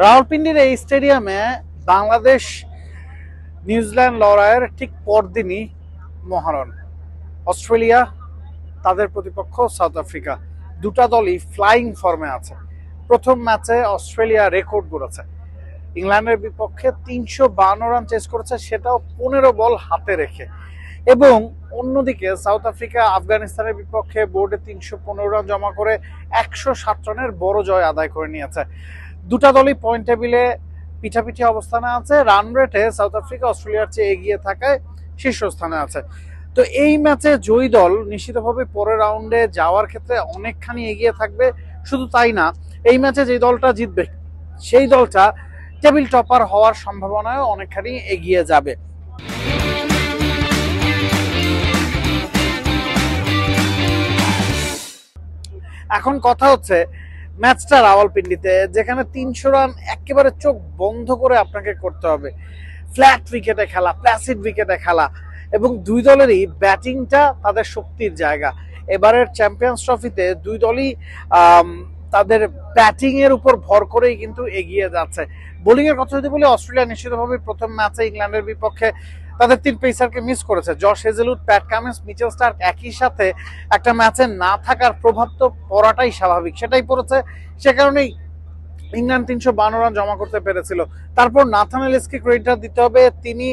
রাওয়ালপিন্ডির এই স্টেডিয়ামে বাংলাদেশ নিউজিল্যান্ড লড়াইয়ের ঠিক পরদিনই মহারণ। অস্ট্রেলিয়া তাদের প্রতিপক্ষ সাউথ আফ্রিকা, দুটা দলই ফ্লাইং ফর্মে আছে। প্রথম ম্যাচে অস্ট্রেলিয়া রেকর্ড করেছে, ইংল্যান্ডের বিপক্ষে 352 রান চেস করেছে, সেটাও 15 বল হাতে রেখে। এবং অন্যদিকে সাউথ আফ্রিকা আফগানিস্তানের বিপক্ষে বোর্ডে 315 রান জমা করে 107 রানের বড় জয় আদায় করে নিয়েছে। দুটা দলই পয়েন্ট টেবিলে পিঠাপিঠি অবস্থানে আছে। রান রেটে সাউথ আফ্রিকা অস্ট্রেলিয়ার চেয়ে এগিয়ে থাকায় শীর্ষস্থানে আছে। তো এই ম্যাচে জয়ী দল নিশ্চিতভাবে পরের রাউন্ডে যাওয়ার ক্ষেত্রে অনেকখানি এগিয়ে থাকবে। শুধু তাই না, এই ম্যাচে যে দলটা জিতবে সেই দলটা টেবিল টপার হওয়ার সম্ভাবনায় অনেকখানি এগিয়ে যাবে। এখন কথা হচ্ছে ম্যাচটা রাওয়ালপিন্ডিতে, যেখানে 300 রান একেবারে চোখ বন্ধ করে আপনাকে করতে হবে। ফ্ল্যাট উইকেটে খেলা, প্ল্যাসিড উইকেটে খেলা, এবং দুই দলেরই ব্যাটিংটা তাদের শক্তির জায়গা। এবারের চ্যাম্পিয়ন্স ট্রফিতে দুই দলই তাদের ব্যাটিং এর উপর ভর করেই কিন্তু এগিয়ে যাচ্ছে। বোলিং এর কথা যদি বলি, অস্ট্রেলিয়া নিশ্চিতভাবে প্রথম ম্যাচে ইংল্যান্ডের বিপক্ষে তাদের 3 পেসারকে মিস করেছে। Josh Hazlewood, Pat Cummins, Mitchell Starc একই সাথে একটা ম্যাচে না থাকার প্রভাব তো পড়াটাই স্বাভাবিক, সেটাই পড়েছে। সে কারণেই ইংল্যান্ড 352 রান জমা করতে পেরেছিল। তারপর নাথান এলিসকে ক্রেডিটটা দিতে হবে, তিনি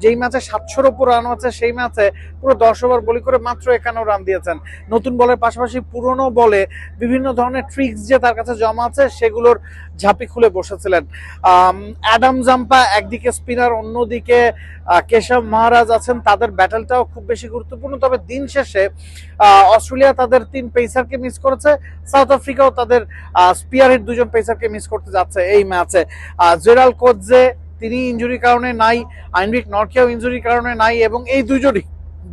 যেই ম্যাচে 700-র উপর রান আছে সেই ম্যাচে পুরো 10 ওভার বোলিং করে মাত্র 51 রান দিয়েছেন। নতুন বলের পাশাপাশি পুরনো বলে বিভিন্ন ধরনের ট্রিক্স যে তার কাছে জমা আছে সেগুলোর ঝাঁপি খুলে বসেছিলেন। অ্যাডাম জাম্পা একদিকে স্পিনার, অন্যদিকে কেশব মহারাজ আছেন, তাদের ব্যাটেলটাও খুব বেশি গুরুত্বপূর্ণ। তবে দিন শেষে অস্ট্রেলিয়া তাদের 3 পেসারকে মিস করেছে, সাউথ আফ্রিকাও তাদের স্পিয়ারহিট 2 জন পেসারকে মিস করতে যাচ্ছে এই ম্যাচে। জেরাল্ড কোটজে তিনি ইনজুরির কারণে নাই, আইনরিক নরকেও ইনজুরির কারণে নাই, এবং এই দুজনই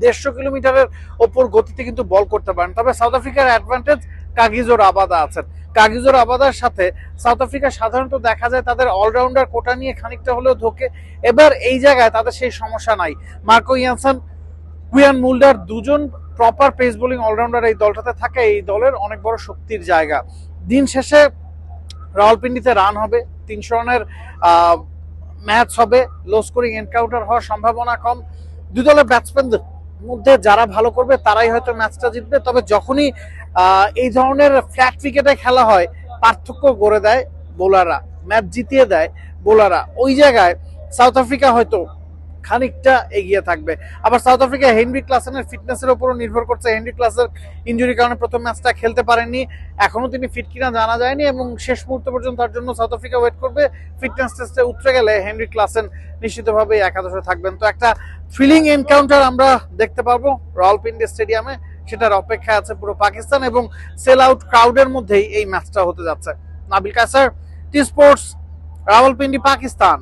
150 কিলোমিটারের ওপর গতিতে কিন্তু বল করতে পারেন। তবে সাউথ আফ্রিকার অ্যাডভান্টেজ কাগিজো রাবাদা আছেন। কাগিজো রাবাদার সাথে সাউথ আফ্রিকা সাধারণত দেখা যায় তাদের অলরাউন্ডার কোটা নিয়ে খানিকটা হলেও ধোকে। এবার এই জায়গায় তাদের সেই সমস্যা নাই। মার্কো ইয়ানসন, কুইয়ান মুল্ডার, দুজন প্রপার পেস বোলিং অলরাউন্ডার এই দলটাতে থাকে, এই দলের অনেক বড় শক্তির জায়গা। দিন শেষে রাওয়ালপিন্ডিতে রান হবে, 300 রানের ম্যাচ হবে, লো স্কোরিং এনকাউন্টার হওয়ার সম্ভাবনা কম। দুই দলের ব্যাটসম্যানদের মধ্যে যারা ভালো করবে তারাই হয়তো ম্যাচটা জিতবে। তবে যখনই এই ধরনের ফ্ল্যাট উইকেটে খেলা হয়, পার্থক্য গড়ে দেয় বোলাররা, ম্যাচ জিতিয়ে দেয় বোলাররা। ওই জায়গায় সাউথ আফ্রিকা হয়তো খানিকটা এগিয়ে থাকবে। আবার সাউথ আফ্রিকা হেনরি ক্লাসেনের ফিটনেসের উপরও নির্ভর করছে। হেনরি ক্লাসের ইনজুরির কারণে প্রথম ম্যাচটা খেলতে পারেননি, এখনো তিনি ফিট কিনা জানা যায়নি, এবং শেষ মুহূর্ত পর্যন্ত তার জন্য সাউথ আফ্রিকা ওয়েট করবে। ফিটনেস টেস্টে উতরে গেলে হেনরি ক্লাসেন নিশ্চিতভাবে একাদশে থাকবেন। তো একটা থ্রিলিং এনকাউন্টার আমরা দেখতে পারবো রাওয়ালপিন্ডি স্টেডিয়ামে, সেটার অপেক্ষায় আছে পুরো পাকিস্তান, এবং সেল আউট ক্রাউডের মধ্যেই এই ম্যাচটা হতে যাচ্ছে। Nabil Kaiser, T Sports, Rawalpindi, Pakistan.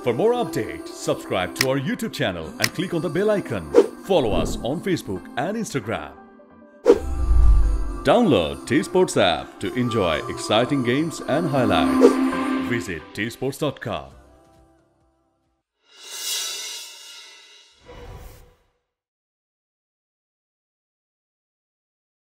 For more updates, subscribe to our YouTube channel and click on the bell icon. Follow us on Facebook and Instagram. Download T Sports app to enjoy exciting games and highlights. Visit tsports.com.